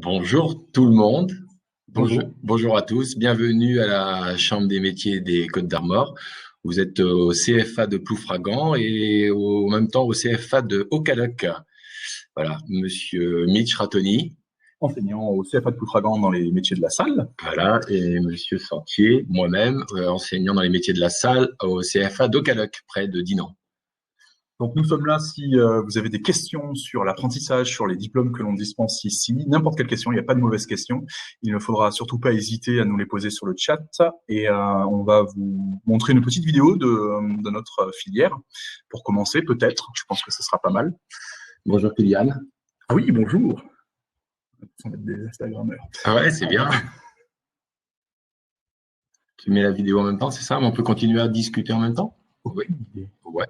Bonjour tout le monde. Bonjour. Bonjour à tous. Bienvenue à la Chambre des métiers des Côtes d'Armor. Vous êtes au CFA de Ploufragan et en même temps au CFA de Haut-Cadoc. Voilà, Monsieur Mitch Ratoni. Enseignant au CFA de Ploufragan dans les métiers de la salle. Voilà, et Monsieur Sentier, moi-même, enseignant dans les métiers de la salle au CFA d'Haut-Cadoc, près de Dinan. Donc nous sommes là si vous avez des questions sur l'apprentissage, sur les diplômes que l'on dispense ici, n'importe quelle question, il n'y a pas de mauvaise question. Il ne faudra surtout pas hésiter à nous les poser sur le chat et on va vous montrer une petite vidéo de notre filière pour commencer peut-être. Je pense que ce sera pas mal. Bonjour Kylian. Ah oui, bonjour. On va être des Instagrammeurs. Ah ouais, c'est bien. Tu mets la vidéo en même temps, c'est ça? Mais on peut continuer à discuter en même temps? Oui. Ouais.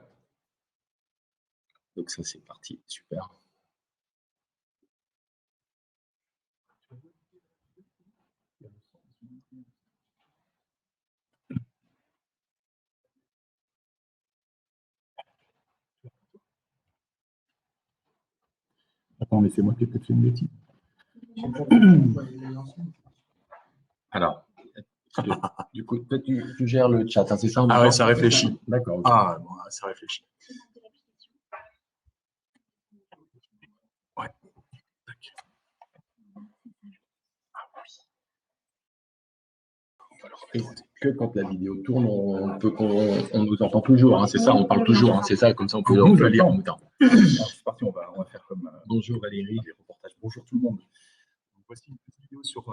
Donc ça, c'est parti. Super. Attends, laissez-moi peut-être fait une bêtise. Alors, du coup, toi, tu gères le chat, hein, c'est ça? Ah ouais, ça réfléchit. D'accord. Ah, bon, ça réfléchit. Ouais. Alors, que quand la vidéo tourne, on nous entend toujours, hein, c'est ça, on parle toujours, hein, c'est ça, comme ça on peut lire en même temps. Alors, c'est parti, on va faire comme Bonjour Valérie. les reportages. Bonjour tout le monde. Donc, voici une petite vidéo sur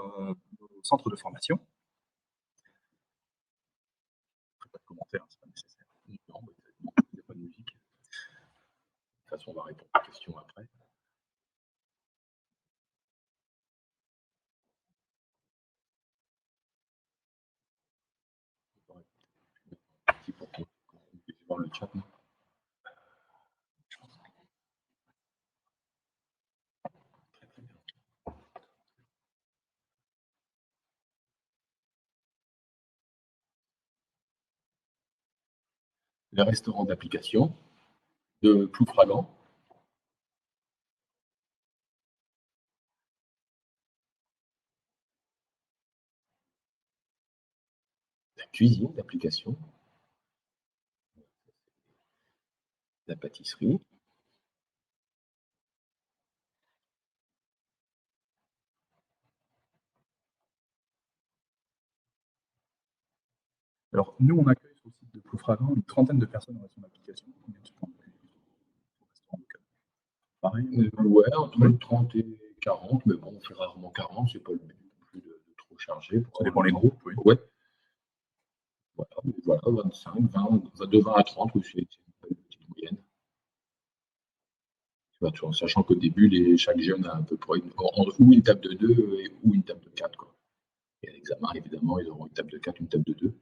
le centre de formation. Pas de commentaires, c'est pas nécessaire. Non, il n'y a pas de musique. De toute façon, on va répondre aux questions après. Pour qu'on puisse voir le chat. Le restaurant d'application de Ploufragan. La cuisine d'application. La pâtisserie. Alors, nous, on accueille sur le site de Ploufragan une trentaine de personnes en relation d'application. Pareil, ouais, entre 30 et 40, mais bon, on fait rarement 40, c'est pas le but non plus de trop charger. Ça dépend des groupes, oui. Ouais. Voilà, 25, 20, de 20 à 30, c'est une petite moyenne. En sachant qu'au début, chaque jeune a à peu près ou une table de 2 ou une table de 4. Quoi. Et à l'examen, évidemment, ils auront une table de 4, une table de 2.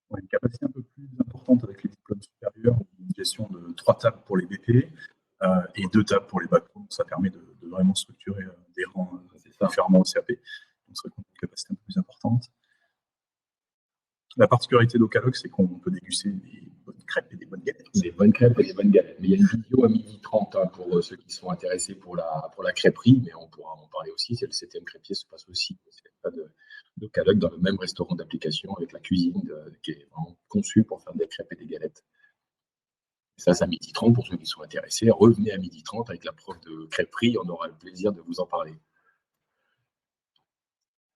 On a une capacité un peu plus importante avec les diplômes supérieurs, une gestion de 3 tables pour les BP et 2 tables pour les bacs pro. Ça permet de vraiment structurer des rangs différemment au CAP. Donc, ça une capacité un peu plus importante. La particularité d'Haut-Cadoc, c'est qu'on peut déguster des bonnes crêpes et des bonnes galettes. Des bonnes crêpes et des bonnes galettes. Mais il y a une vidéo à 12h30 hein, pour ceux qui sont intéressés pour la crêperie, mais on pourra en parler aussi. C'est le 7e crêpier se passe aussi. C'est pas d'Haut-Cadoc dans le même restaurant d'application avec la cuisine qui est vraiment conçue pour faire des crêpes et des galettes. Et ça, c'est à 12h30 pour ceux qui sont intéressés. Revenez à 12h30 avec la prof de crêperie, on aura le plaisir de vous en parler.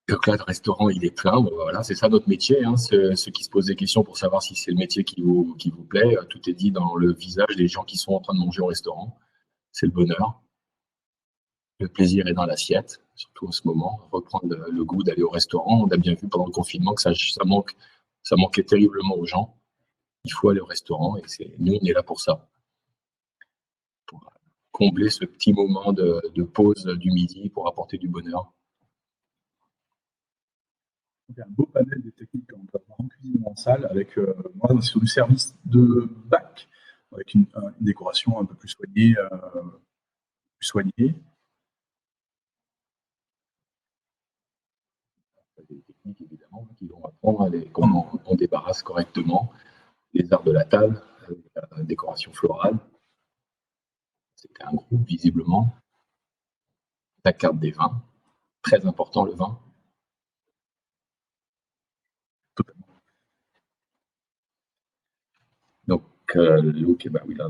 Donc là, le restaurant, il est plein. Bon, voilà, c'est ça notre métier. Hein. Ceux qui se posent des questions pour savoir si c'est le métier qui vous plaît, tout est dit dans le visage des gens qui sont en train de manger au restaurant. C'est le bonheur. Le plaisir est dans l'assiette, surtout en ce moment. Reprendre le goût d'aller au restaurant. On a bien vu pendant le confinement que ça manquait terriblement aux gens. Il faut aller au restaurant et nous, on est là pour ça. Pour combler ce petit moment de pause du midi pour apporter du bonheur. Il y a un beau panel des techniques qu'on peut avoir en cuisine ou en salle, avec moi sur du service de bac, avec une décoration un peu plus soignée. Des techniques évidemment qui vont apprendre comment on débarrasse correctement les arts de la table, la décoration florale. C'était un groupe visiblement. la carte des vins. Très important, le vin. Totalement. Donc, ok, bah oui, là.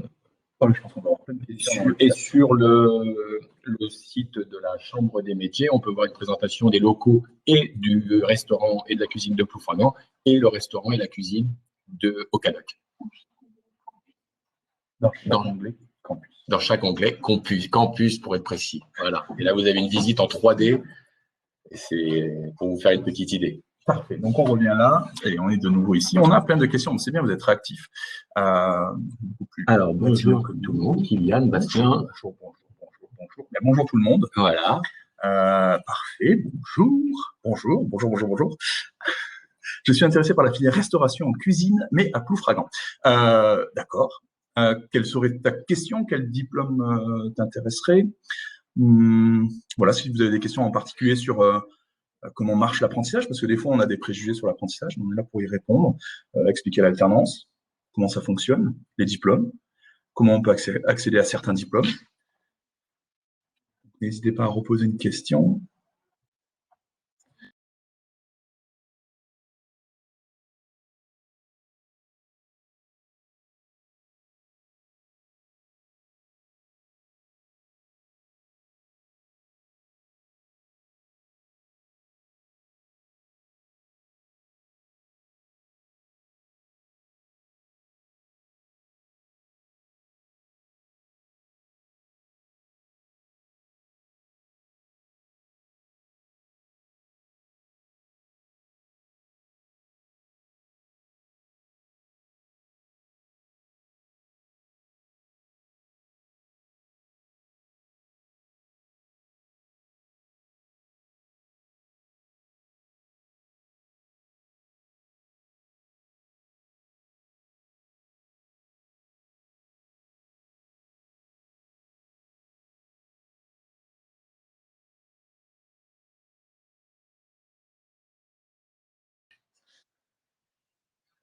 Je pense qu'on va avoir plein de questions. Et sur le site de la Chambre des métiers, on peut voir une présentation des locaux et du restaurant et de la cuisine de Ploufragan et le restaurant et la cuisine de Ocadoc. Dans chaque onglet, campus pour être précis. Voilà. Et là, vous avez une visite en 3D. C'est pour vous faire une petite idée. Parfait. Donc, on revient là et on est de nouveau ici. On a plein de questions. C'est bien, vous êtes réactifs. Alors, bonjour tout le monde. Kylian, Bastien. Bonjour. Bonjour tout le monde. Voilà. Parfait. Bonjour. Je suis intéressé par la filière restauration en cuisine, mais à Ploufragan. D'accord. Quelle serait ta question? Quel diplôme t'intéresserait? Voilà, si vous avez des questions en particulier sur comment marche l'apprentissage, parce que des fois, on a des préjugés sur l'apprentissage, on est là pour y répondre, expliquer l'alternance, comment ça fonctionne, les diplômes, comment on peut accéder à certains diplômes. N'hésitez pas à reposer une question.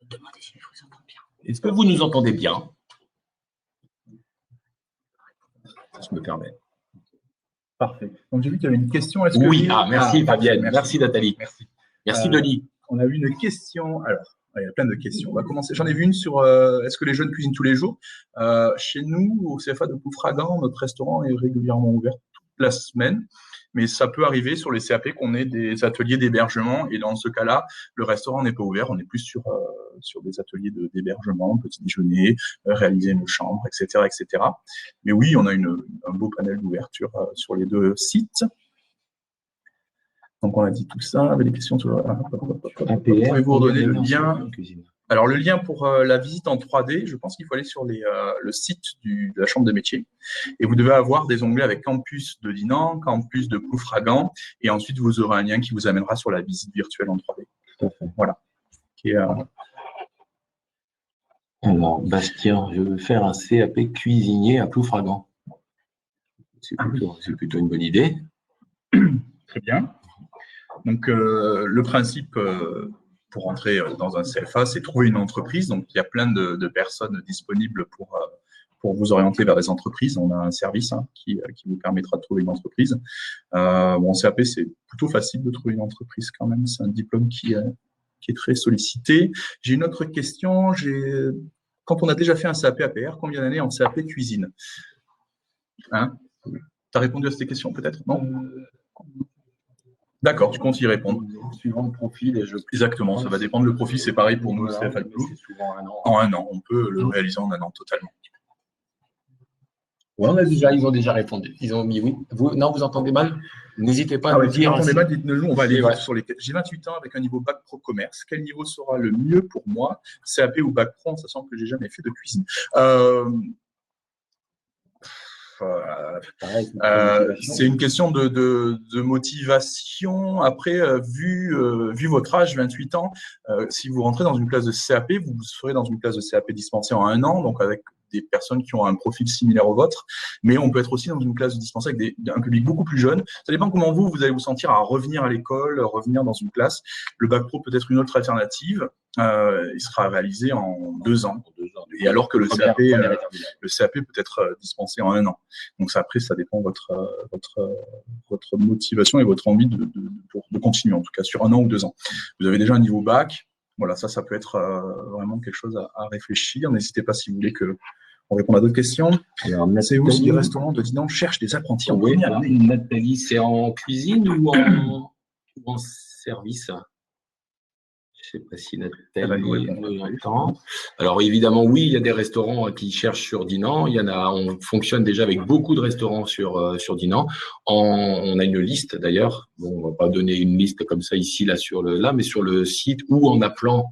Demandez si je vous entends bien. Est-ce que vous nous entendez bien? Je me permets. Parfait. Donc, j'ai vu qu'il y avait une question. Oui, merci Fabienne. Merci Nathalie. Merci Denis. On a eu une question. Alors, il y a plein de questions. On va commencer. J'en ai vu une sur est-ce que les jeunes cuisinent tous les jours? Chez nous, au CFA de Ploufragan, notre restaurant est régulièrement ouvert toute la semaine. Mais ça peut arriver sur les CAP qu'on ait des ateliers d'hébergement. Et dans ce cas-là, le restaurant n'est pas ouvert. On est plus sur des ateliers d'hébergement, petit déjeuner, réaliser nos chambres, etc., etc. Mais oui, on a un beau panel d'ouverture sur les deux sites. Donc, on a dit tout ça. Avec des questions sur pouvez-vous redonner le lien? Alors, le lien pour la visite en 3D, je pense qu'il faut aller sur le site de la Chambre des métiers. Et vous devez avoir des onglets avec campus de Dinan, campus de Ploufragan. Et ensuite, vous aurez un lien qui vous amènera sur la visite virtuelle en 3D. Tout à fait. Voilà. Alors, Bastien, je veux faire un CAP cuisinier à Ploufragan. C'est plutôt une bonne idée. Très bien. Donc, le principe pour rentrer dans un CFA, c'est trouver une entreprise. Donc, il y a plein de personnes disponibles pour vous orienter vers des entreprises. On a un service qui vous permettra de trouver une entreprise. En CAP, c'est plutôt facile de trouver une entreprise quand même. C'est un diplôme qui est très sollicité. J'ai une autre question. Quand on a déjà fait un CAP APR, combien d'années en CAP cuisine? Tu as répondu à cette question peut-être? Non? D'accord, tu comptes y répondre. Suivant le profil. Exactement, ça va dépendre. Le profil, c'est pareil pour nous, le CFA de Plouf. En un an, on peut le réaliser en un an totalement. Oui, ils ont déjà répondu. Ils ont mis oui. Non, vous entendez mal? N'hésitez pas à nous dire. Si vous entendez mal, dites-nous, on va aller sur les. J'ai 28 ans avec un niveau bac pro commerce. Quel niveau sera le mieux pour moi? CAP ou bac pro, en sachant que j'ai jamais fait de cuisine. C'est une question de motivation. Après, vu votre âge, 28 ans, si vous rentrez dans une classe de CAP, vous serez dans une classe de CAP dispensée en un an, donc avec des personnes qui ont un profil similaire au vôtre, mais on peut être aussi dans une classe dispensée avec un public beaucoup plus jeune. Ça dépend comment vous allez vous sentir à revenir à l'école, revenir dans une classe. Le bac pro peut être une autre alternative. Il sera réalisé en 2 ans. Et alors que le CAP peut être dispensé en 1 an. Donc ça, après, ça dépend de votre motivation et votre envie de continuer, en tout cas sur 1 an ou 2 ans. Vous avez déjà un niveau bac. Voilà, ça peut être vraiment quelque chose à réfléchir. N'hésitez pas si vous voulez on répond à d'autres questions. Alors, c'est aussi des restaurants de Dinan cherchent des apprentis en première année. Nathalie, c'est en cuisine ou en service? Je ne sais pas si Nathalie nous entend. Alors évidemment, oui, il y a des restaurants qui cherchent sur Dinan. On fonctionne déjà avec beaucoup de restaurants sur Dinan. On a une liste d'ailleurs. Bon, on ne va pas donner une liste comme ça ici, mais sur le site ou en appelant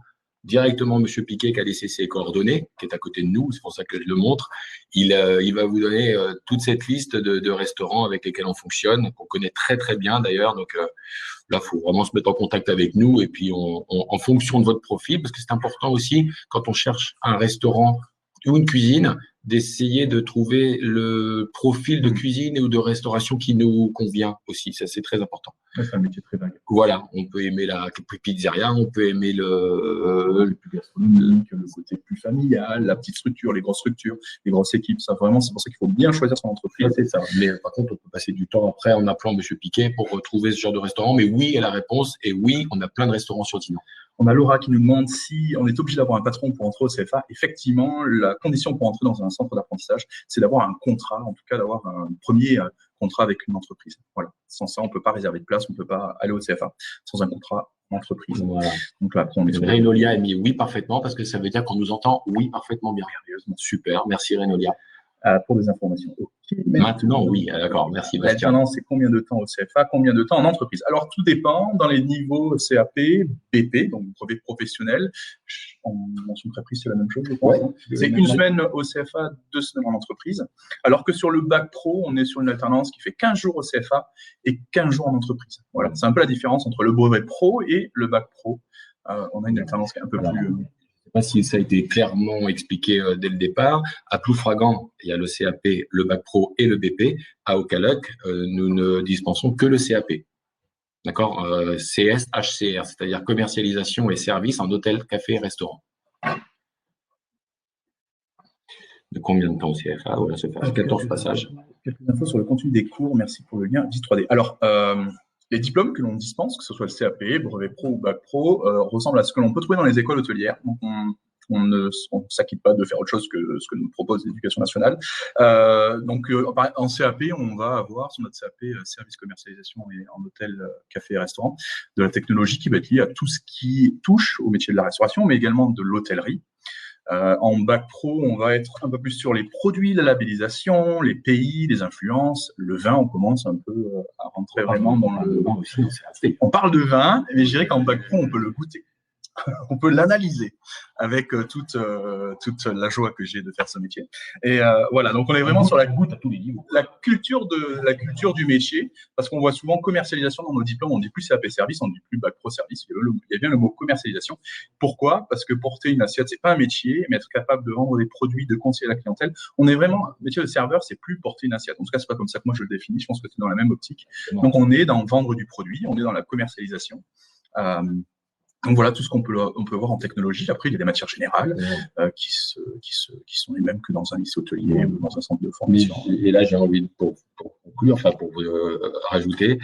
directement M. Piquet qui a laissé ses coordonnées, qui est à côté de nous, c'est pour ça que je le montre. Il va vous donner toute cette liste de restaurants avec lesquels on fonctionne, qu'on connaît très très bien d'ailleurs. Donc là, il faut vraiment se mettre en contact avec nous et puis en fonction de votre profil, parce que c'est important aussi quand on cherche un restaurant ou une cuisine, d'essayer de trouver le profil de cuisine ou de restauration qui nous convient aussi. Ça, c'est très important. C'est un métier très vague. Voilà, on peut aimer la pizzeria, on peut aimer le plus gastronomique, le côté plus familial, la petite structure, les grosses équipes. Ça, vraiment, c'est pour ça qu'il faut bien choisir son entreprise. C'est ça. Mais par contre, on peut passer du temps après en appelant M. Piquet pour retrouver ce genre de restaurant. Mais oui est la réponse. Et oui, on a plein de restaurants sur Dinan. On a Laura qui nous demande si on est obligé d'avoir un patron pour entrer au CFA. Effectivement, la condition pour entrer dans un centre d'apprentissage, c'est d'avoir un contrat, en tout cas d'avoir un premier contrat avec une entreprise. Voilà. Sans ça, on ne peut pas réserver de place, on ne peut pas aller au CFA sans un contrat entreprise. Voilà. Donc là, après, on est sur Renolia a mis oui parfaitement parce que ça veut dire qu'on nous entend oui parfaitement bien. Super, merci Renolia. Pour des informations. Okay. Maintenant, oui, d'accord, merci Bastien. Maintenant, c'est combien de temps au CFA, combien de temps en entreprise? Alors, tout dépend dans les niveaux CAP, BP, donc brevet professionnel. En mention préprise, c'est la même chose, je pense. Ouais, c'est 1 semaine au CFA, 2 semaines en entreprise. Alors que sur le bac pro, on est sur une alternance qui fait 15 jours au CFA et 15 jours en entreprise. Voilà, c'est un peu la différence entre le brevet pro et le bac pro. On a une alternance qui est un peu plus... Pas si ça a été clairement expliqué dès le départ. À Ploufragan, il y a le CAP, le bac pro et le BP. À Ocaloc, nous ne dispensons que le CAP. D'accord, CS, HCR, c'est-à-dire commercialisation et services en hôtel, café et restaurant. De combien de temps au CFA? Voilà, c'est 14 passages. Quelques infos sur le contenu des cours. Merci pour le lien. 10-3D. Alors, les diplômes que l'on dispense, que ce soit le CAP, brevet pro ou bac pro, ressemblent à ce que l'on peut trouver dans les écoles hôtelières. Donc, on ne s'acquitte pas de faire autre chose que ce que nous propose l'Éducation nationale. En CAP, on va avoir sur notre CAP service commercialisation et en hôtel, café et restaurant, de la technologie qui va être liée à tout ce qui touche au métier de la restauration, mais également de l'hôtellerie. En bac pro, on va être un peu plus sur les produits, la labellisation, les pays, les influences. Le vin, on commence un peu à rentrer vraiment dans le... On parle de vin, mais je dirais qu'en bac pro, on peut le goûter. On peut l'analyser avec toute la joie que j'ai de faire ce métier. Et voilà, donc on est vraiment sur la culture du métier, parce qu'on voit souvent commercialisation dans nos diplômes, on dit plus CAP service, on dit plus bac pro service. Il y a bien le mot commercialisation. Pourquoi? Parce que porter une assiette, c'est pas un métier, mais être capable de vendre des produits, de conseiller la clientèle. On est vraiment, le métier de serveur, c'est plus porter une assiette. En tout cas, c'est pas comme ça que moi je le définis. Je pense que c'est dans la même optique. Donc on est dans vendre du produit, on est dans la commercialisation. Donc voilà tout ce qu'on peut voir en technologie. Après, il y a des matières générales qui sont les mêmes que dans un lycée hôtelier ou dans un centre de formation. Et là, j'ai envie, pour conclure, pour vous rajouter,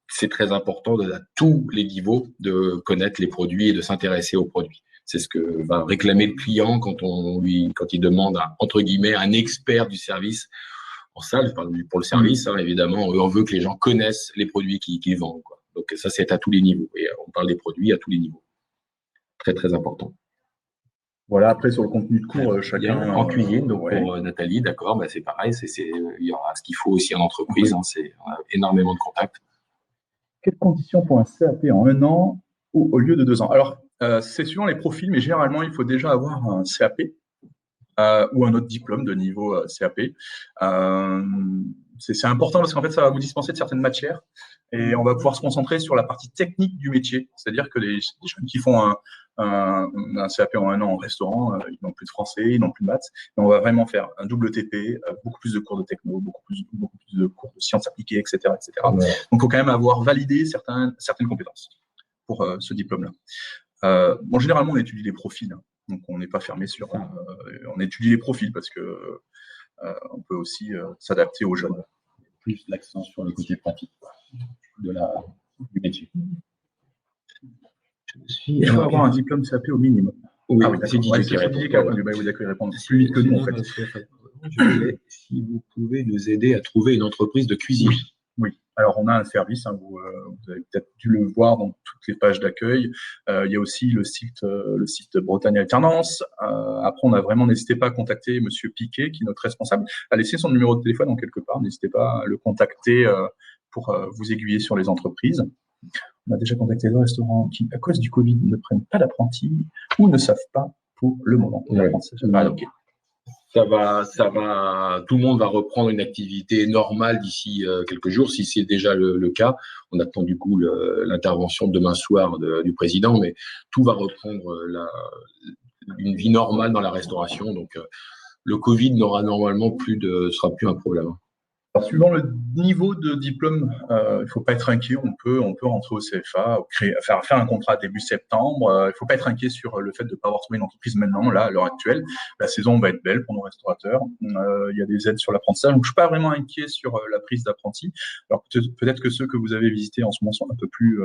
c'est très important à tous les niveaux de connaître les produits et de s'intéresser aux produits. C'est ce que va réclamer le client quand il demande entre guillemets un expert du service. En salle, pour le service, évidemment, on veut que les gens connaissent les produits qu'ils vendent, quoi. Donc ça, c'est à tous les niveaux. Et on parle des produits à tous les niveaux. Très, très important. Voilà, après, sur le contenu de cours, chacun… En cuisine, donc pour Nathalie, d'accord, c'est pareil. Il y aura ce qu'il faut aussi en entreprise. On a énormément de contacts. Quelles conditions pour un CAP en 1 an ou au lieu de 2 ans? Alors, c'est suivant les profils, mais généralement, il faut déjà avoir un CAP ou un autre diplôme de niveau CAP. C'est important parce qu'en fait, ça va vous dispenser de certaines matières et on va pouvoir se concentrer sur la partie technique du métier. C'est-à-dire que les jeunes qui font un CAP en 1 an en restaurant, ils n'ont plus de français, ils n'ont plus de maths, mais on va vraiment faire un double TP, beaucoup plus de cours de techno, beaucoup plus de cours de sciences appliquées, etc. etc. Ouais. Donc, il faut quand même avoir validé certaines compétences pour ce diplôme-là. Généralement, on étudie les profils. Donc, on n'est pas fermé sur… on étudie les profils parce que on peut aussi s'adapter aux jeunes. Plus l'accent sur le côté pratique du métier. Il faut avoir un diplôme CAP au minimum. Oui, ah oui, c'est Didier qui répond. Oui, d'accord, il répond plus vite que nous, en fait. Je voulais, si vous pouvez nous aider à trouver une entreprise de cuisine. Oui. Alors, on a un service, hein, vous avez peut-être dû le voir dans toutes les pages d'accueil. Il y a aussi le site Bretagne Alternance. Après, on a vraiment, n'hésitez pas à contacter Monsieur Piquet, qui est notre responsable, à laisser son numéro de téléphone en quelque part. N'hésitez pas à le contacter pour vous aiguiller sur les entreprises. On a déjà contacté le restaurant qui, à cause du Covid, ne prennent pas d'apprentis ou ne savent pas pour le moment. Ça va, tout le monde va reprendre une activité normale d'ici quelques jours, si c'est déjà le cas. On attend du coup l'intervention de demain soir du président, mais tout va reprendre une vie normale dans la restauration. Donc, le Covid n'aura normalement sera plus un problème. Alors, suivant le niveau de diplôme, il ne faut pas être inquiet. On peut rentrer au CFA, faire un contrat début septembre. Il ne faut pas être inquiet sur le fait de ne pas avoir trouvé une entreprise maintenant, là, à l'heure actuelle. La saison va être belle pour nos restaurateurs. Il y a des aides sur l'apprentissage. Donc, je ne suis pas vraiment inquiet sur la prise d'apprenti. Alors, peut-être que ceux que vous avez visités en ce moment sont un peu plus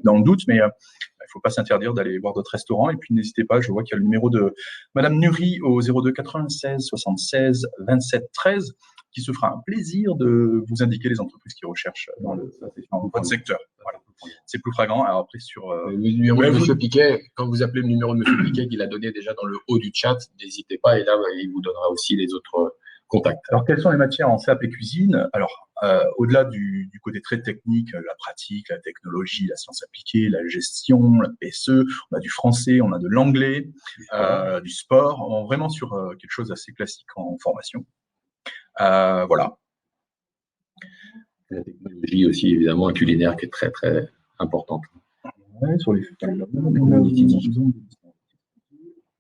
dans le doute, mais il ne faut pas s'interdire d'aller voir d'autres restaurants. Et puis, n'hésitez pas, je vois qu'il y a le numéro de Madame Nury au 02 96 76 27 13. Qui se fera un plaisir de vous indiquer les entreprises qui recherchent dans votre secteur. Voilà. C'est plus flagrant. Alors après, sur le numéro de Monsieur Piquet, quand vous appelez le numéro de Monsieur Piquet, qu'il a donné déjà dans le haut du chat, n'hésitez pas, et là, il vous donnera aussi les autres contacts. Alors, quelles sont les matières en CAP cuisine? Alors, au-delà du côté très technique, la pratique, la technologie, la science appliquée, la gestion, la PSE, on a du français, on a de l'anglais, du sport, on est vraiment sur quelque chose d'assez classique en formation. Voilà. La technologie aussi, évidemment, culinaire qui est très, très importante. Ouais, sur les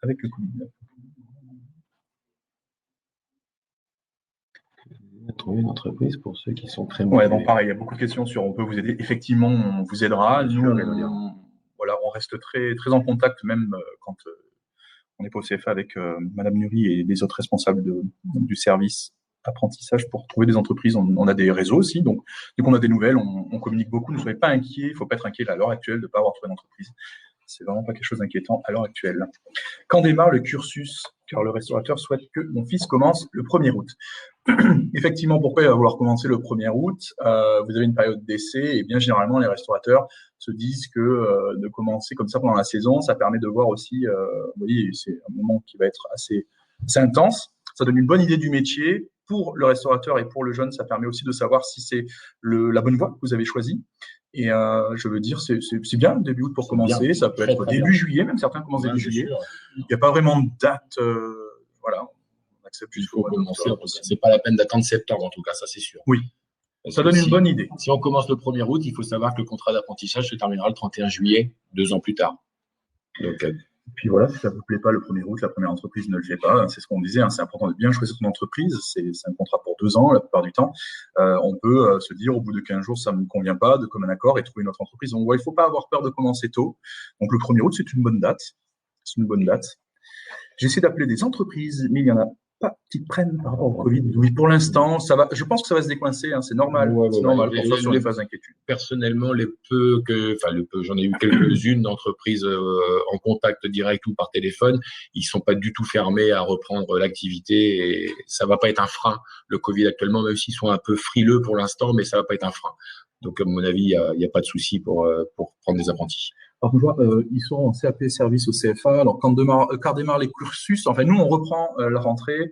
avec le Covid. Trouver une entreprise pour ceux qui sont très motivés. Ouais, bon, pareil, il y a beaucoup de questions sur on peut vous aider. Effectivement, on vous aidera. Nous, voilà, on reste très, très en contact, même quand on est pas au CFA avec Madame Nury et les autres responsables du service apprentissage pour trouver des entreprises. On a des réseaux aussi, donc dès qu'on a des nouvelles, on communique beaucoup. Ne soyez pas inquiets, il ne faut pas être inquiet à l'heure actuelle de ne pas avoir trouvé d'entreprise. C'est vraiment pas quelque chose d'inquiétant à l'heure actuelle. Quand démarre le cursus? Car le restaurateur souhaite que mon fils commence le 1er août. Effectivement, pourquoi il va vouloir commencer le 1er août? Vous avez une période d'essai et bien généralement, les restaurateurs se disent que de commencer comme ça pendant la saison, ça permet de voir aussi, vous voyez, c'est un moment qui va être assez intense. Ça donne une bonne idée du métier. Pour le restaurateur et pour le jeune, ça permet aussi de savoir si c'est la bonne voie que vous avez choisie. Et je veux dire, c'est bien, début août pour commencer. Bien. Ça peut être début juillet, même certains commencent début juillet. Il n'y a pas vraiment de date. Voilà, on accepte juste pour commencer. C'est pas la peine d'attendre septembre, en tout cas, ça c'est sûr. Oui, ça donne une bonne idée. Si on commence le 1er août, il faut savoir que le contrat d'apprentissage se terminera le 31 juillet, 2 ans plus tard. Donc, puis voilà, si ça ne vous plaît pas le 1er août, la première entreprise ne le fait pas. C'est ce qu'on disait, hein, c'est important de bien choisir son entreprise. C'est un contrat pour 2 ans la plupart du temps. On peut se dire au bout de 15 jours, ça ne me convient pas, de commun accord et trouver une autre entreprise. Donc, ouais, il ne faut pas avoir peur de commencer tôt. Donc, le 1er août, c'est une bonne date. C'est une bonne date. J'essaie d'appeler des entreprises, mais il n'y en a pas qui prennent par rapport au Covid. Oui, pour l'instant, ça va. Je pense que ça va se décoincer. Hein, c'est normal. C'est normal pour ça sur les phases d'inquiétude. Personnellement, j'en ai eu quelques-unes d'entreprises en contact direct ou par téléphone. Ils sont pas du tout fermés à reprendre l'activité et ça va pas être un frein. Le Covid actuellement, même s'ils sont un peu frileux pour l'instant, mais ça va pas être un frein. Donc, à mon avis, il n'y a pas de souci pour prendre des apprentis. Alors, je vois, ils sont en CAP service au CFA. Alors, quand démarrent les cursus, enfin, nous, on reprend la rentrée.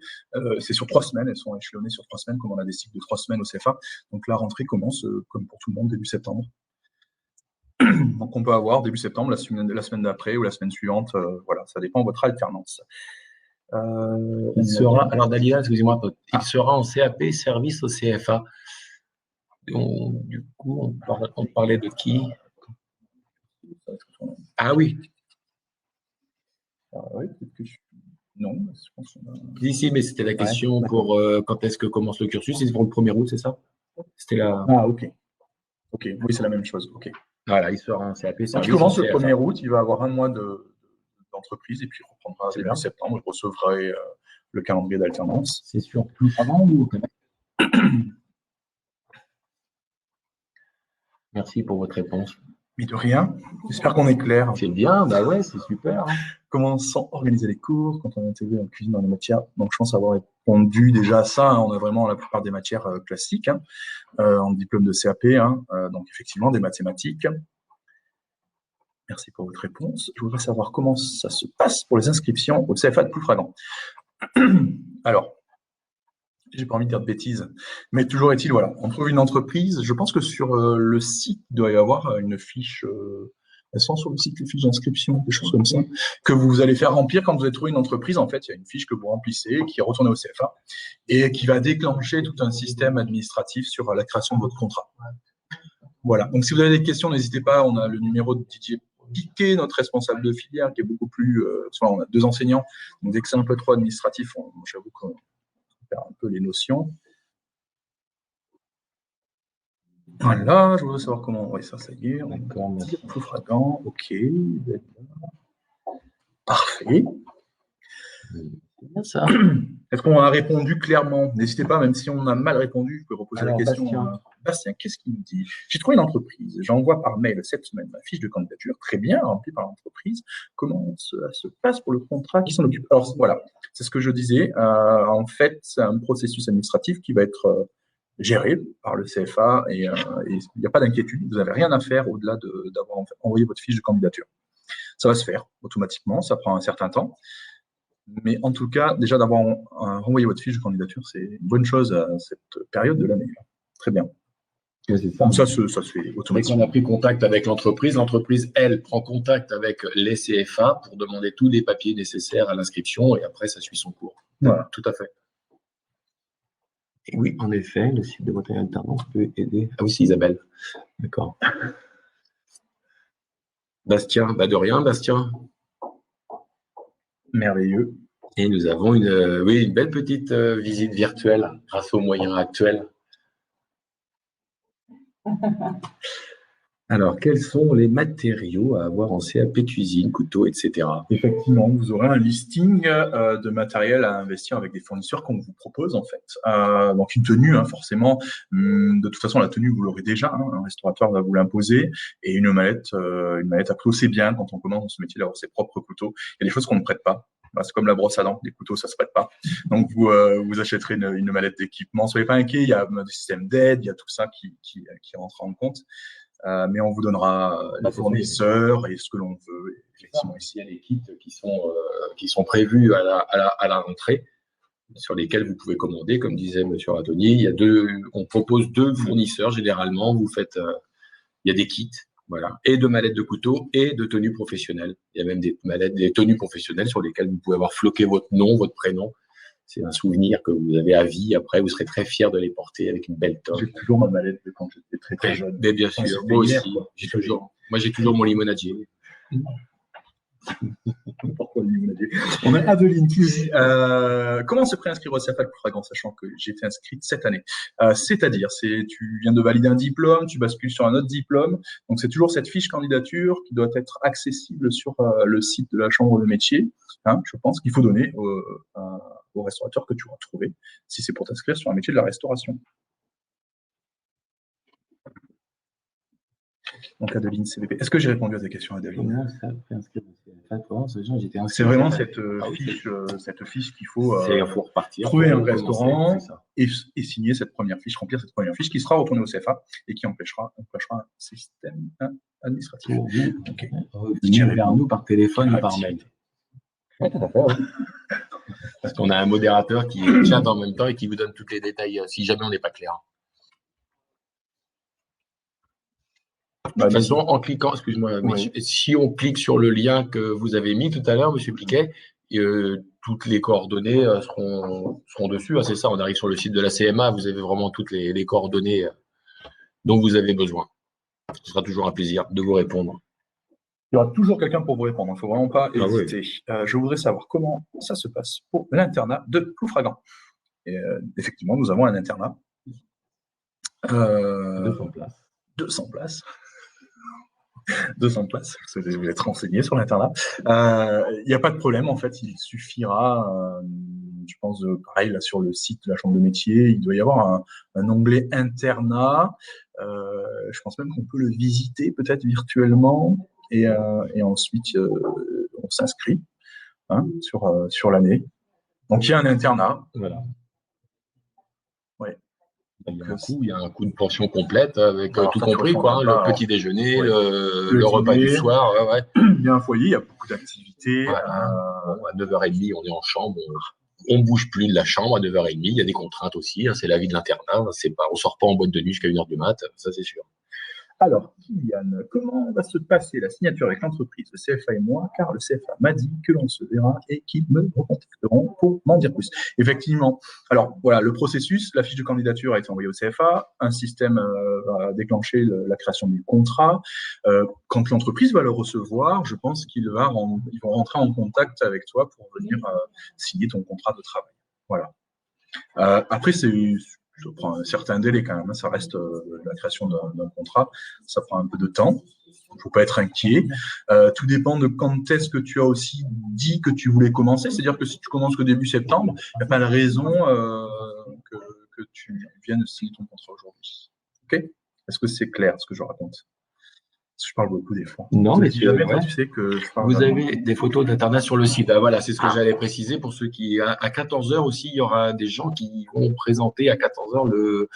C'est sur 3 semaines. Elles sont échelonnées sur 3 semaines, comme on a des cycles de 3 semaines au CFA. Donc, la rentrée commence, comme pour tout le monde, début septembre. Donc, on peut avoir début septembre, la semaine d'après ou la semaine suivante. Voilà, ça dépend de votre alternance. Il sera, alors, Dalila, excusez-moi, il sera en CAP service au CFA. Du coup, on parlait de qui? Ah oui. Oui, peut-être que non, je pense qu'on a… Ici, mais c'était la question pour quand est-ce que commence le cursus? C'est pour le 1er août, c'est ça? C'était la… Ah, ok. Ok, oui, c'est la même chose. Ok. Voilà, il sera en CAP. Donc, il commence le 1er août, il va avoir 1 mois d'entreprise et puis reprendra début septembre. Vous recevrez le calendrier d'alternance. C'est sur Ploufragan ou Merci pour votre réponse. Mais de rien. J'espère qu'on est clair. C'est bien, bah ouais, c'est super. Comment organiser les cours quand on est intégré en cuisine dans les matières. Donc, je pense avoir répondu déjà à ça. Hein. On a vraiment la plupart des matières classiques hein, en diplôme de CAP. Hein. Donc, effectivement, des mathématiques. Merci pour votre réponse. Je voudrais savoir comment ça se passe pour les inscriptions au CFA de Ploufragan. Alors, j'ai pas envie de dire de bêtises, mais toujours est-il, voilà, on trouve une entreprise. Je pense que sur le site, il doit y avoir une fiche, elles sont sur le site, les fiches d'inscription, des choses comme ça, que vous allez faire remplir quand vous avez trouvé une entreprise. En fait, il y a une fiche que vous remplissez, qui est retournée au CFA, et qui va déclencher tout un système administratif sur la création de votre contrat. Voilà, donc si vous avez des questions, n'hésitez pas, on a le numéro de Didier Piquet, notre responsable de filière, qui est beaucoup plus, on a 2 enseignants, donc dès que c'est un peu trop administratif, j'avoue qu'on faire un peu les notions. Voilà, je voudrais savoir comment. Oui, ça y est. D'accord, merci. Ploufragan, ok. Parfait. C'est bien ça. Est-ce qu'on a répondu clairement? N'hésitez pas, même si on a mal répondu, je peux reposer la question. Bastien, qu'est-ce qu'il nous dit? J'ai trouvé une entreprise. J'envoie par mail cette semaine ma fiche de candidature, très bien, remplie par l'entreprise. Comment ça se passe pour le contrat? Qui s'en occupe? Alors voilà, c'est ce que je disais. En fait, c'est un processus administratif qui va être géré par le CFA et il n'y a pas d'inquiétude. Vous n'avez rien à faire au-delà d'avoir envoyé votre fiche de candidature. Ça va se faire automatiquement, ça prend un certain temps. Mais en tout cas, déjà d'avoir renvoyé votre fiche de candidature, c'est une bonne chose à cette période de l'année. Très bien. C'est ça. Donc ça se fait automatiquement. On a pris contact avec l'entreprise. L'entreprise, elle, prend contact avec les CFA pour demander tous les papiers nécessaires à l'inscription et après, ça suit son cours. Voilà. Tout à fait. Et oui, en effet, le site de Bretagne Alternance peut aider. Ah oui, c'est Isabelle. D'accord. Bastien, bah de rien, Bastien. Merveilleux. Et nous avons une belle petite visite virtuelle grâce aux moyens actuels. Alors, quels sont les matériaux à avoir en CAP cuisine, couteau, etc. Effectivement, vous aurez un listing de matériel à investir avec des fournisseurs qu'on vous propose en fait. Donc une tenue, hein, forcément. De toute façon, la tenue vous l'aurez déjà. Hein, un restaurateur va vous l'imposer et une mallette. Après, c'est bien quand on commence dans ce métier d'avoir ses propres couteaux. Il y a des choses qu'on ne prête pas. C'est comme la brosse à dents, les couteaux, ça se prête pas. Donc, vous achèterez une mallette d'équipement. Soyez pas inquiets, il y a des systèmes d'aide, il y a tout ça qui rentre en compte. Mais on vous donnera les fournisseurs et ce que l'on veut. Effectivement, ici, il y a les kits qui sont prévus à la rentrée, sur lesquels vous pouvez commander. Comme disait M. Ratoni, on propose 2 fournisseurs généralement. Il y a des kits. Voilà, et de mallettes de couteau et de tenues professionnelles. Il y a même des tenues professionnelles sur lesquelles vous pouvez avoir floqué votre nom, votre prénom. C'est un souvenir que vous avez à vie. Après, vous serez très fiers de les porter avec une belle toge. J'ai toujours ma mallette de quand j'étais très, très jeune. Mais bien sûr, moi aussi. J'ai toujours mon limonadier. Pourquoi le limonadier? On a Adeline qui nous dit comment se préinscrire au CFA de Ploufragan, sachant que j'ai été inscrite cette année. C'est-à-dire, tu viens de valider un diplôme, tu bascules sur un autre diplôme, donc c'est toujours cette fiche candidature qui doit être accessible sur le site de la Chambre de métier. Hein, je pense qu'il faut donner au restaurateur que tu vas trouver, si c'est pour t'inscrire sur un métier de la restauration. Donc Adeline CVP. Est-ce que j'ai répondu à tes questions, Adeline? Non, ça fait inscrire. C'est vraiment cette fiche qu'il faut trouver un restaurant et signer cette première fiche, remplir cette première fiche qui sera retournée au CFA et qui empêchera un système administratif. Okay. Venir vers nous par téléphone ou par mail. Oui, tout à fait. Parce qu'on a un modérateur qui chatte en même temps et qui vous donne tous les détails si jamais on n'est pas clair. De toute façon, en cliquant, excuse-moi, oui. Si on clique sur le lien que vous avez mis tout à l'heure, M. Piquet, toutes les coordonnées seront dessus. C'est ça, on arrive sur le site de la CMA, vous avez vraiment toutes les coordonnées dont vous avez besoin. Ce sera toujours un plaisir de vous répondre. Il y aura toujours quelqu'un pour vous répondre, il ne faut vraiment pas hésiter. Oui. Je voudrais savoir comment ça se passe pour l'internat de Ploufragan. Effectivement, nous avons un internat. 200 places. 200 places. 200 places, vous êtes renseigné sur l'internat. Il n'y a pas de problème, en fait, il suffira, je pense, pareil, là, sur le site de la Chambre de métier, il doit y avoir un onglet internat. Je pense même qu'on peut le visiter peut-être virtuellement et ensuite on s'inscrit sur l'année. Donc il y a un internat. Voilà. Ouais. Il y a un coût de pension complète avec Alors, tout ça, tu compris, répondras quoi, pas, le petit déjeuner, ouais. le repas du dîner, soir. Ouais. il y a un foyer, il y a beaucoup d'activités. Voilà. Bon, à 9h30, on est en chambre. On bouge plus de la chambre à 9h30. Il y a des contraintes aussi. Hein, c'est la vie de l'internat. On sort pas en boîte de nuit jusqu'à 1h du mat. Ça, c'est sûr. Alors, Kylian, comment va se passer la signature avec l'entreprise, le CFA et moi, car le CFA m'a dit que l'on se verra et qu'ils me recontacteront pour m'en dire plus. Effectivement. Alors, voilà, le processus, la fiche de candidature a été envoyée au CFA, un système va déclencher la création du contrat. Quand l'entreprise va le recevoir, je pense ils vont rentrer en contact avec toi pour venir signer ton contrat de travail. Voilà. Après, ça prend un certain délai quand même. Ça reste la création d'un contrat. Ça prend un peu de temps. Il ne faut pas être inquiet. Tout dépend de quand est-ce que tu as aussi dit que tu voulais commencer. C'est-à-dire que si tu commences qu'au début septembre, il n'y a pas de raison que tu viennes signer ton contrat aujourd'hui. OK ? Est-ce que c'est clair ce que je raconte ? Je parle beaucoup des fois. Non, mais si jamais toi, tu sais que je parle. Vous avez des photos d'internat sur le site. Voilà, c'est ce que j'allais préciser pour ceux qui, à 14h aussi, il y aura des gens qui vont présenter à 14h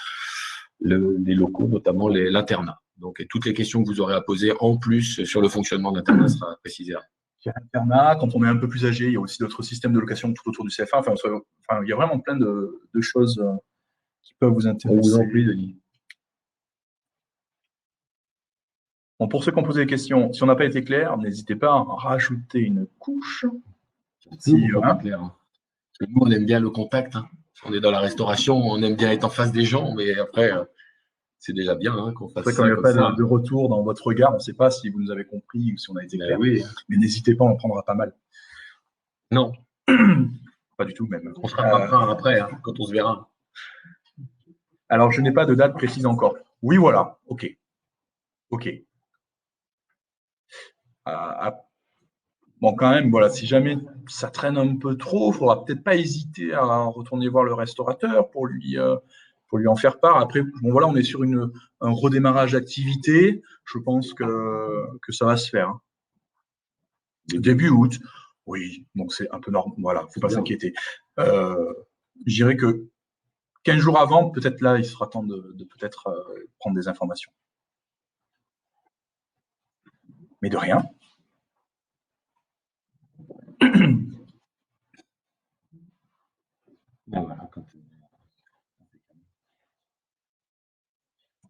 les locaux, notamment l'internat. Donc, toutes les questions que vous aurez à poser en plus sur le fonctionnement de l'internat sera précisé. Il y a l'internat, quand on est un peu plus âgé, il y a aussi d'autres systèmes de location tout autour du CFA. Enfin, il y a vraiment plein de choses qui peuvent vous intéresser. On vous en prie, Denis. Bon, pour ceux qui ont posé des questions, si on n'a pas été clair, n'hésitez pas à rajouter une couche. Pas clair. Parce que nous, on aime bien le contact. Hein. On est dans la restauration, on aime bien être en face des gens, mais après, c'est déjà bien qu'on fasse ça. Quand il n'y a pas de retour dans votre regard, on ne sait pas si vous nous avez compris ou si on a été clair. Oui. Mais n'hésitez pas, on en prendra pas mal. Non. Pas du tout même. On sera pas prêt après, quand on se verra. Alors, je n'ai pas de date précise encore. Oui, voilà. OK. Bon, quand même, voilà, si jamais ça traîne un peu trop, il ne faudra peut-être pas hésiter à retourner voir le restaurateur pour lui en faire part. Après, bon, voilà, on est sur un redémarrage d'activité. Je pense que ça va se faire. Hein. Début août, oui, donc c'est un peu normal. Voilà, il ne faut pas s'inquiéter. Je dirais que 15 jours avant, peut-être là, il sera temps de peut-être prendre des informations. Mais de rien.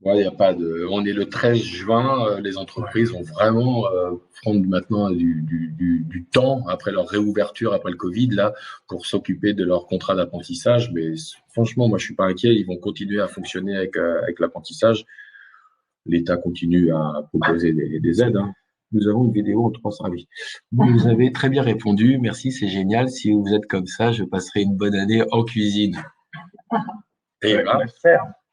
Il y a pas de. On est le 13 juin, les entreprises vont vraiment prendre maintenant du temps après leur réouverture, après le Covid, là, pour s'occuper de leur contrat d'apprentissage. Mais franchement, moi, je ne suis pas inquiet. Ils vont continuer à fonctionner avec l'apprentissage. L'État continue à proposer des aides. Hein. Nous avons une vidéo en 300. Ah oui. Vous avez très bien répondu. Merci, c'est génial. Si vous êtes comme ça, je passerai une bonne année en cuisine. Et voilà.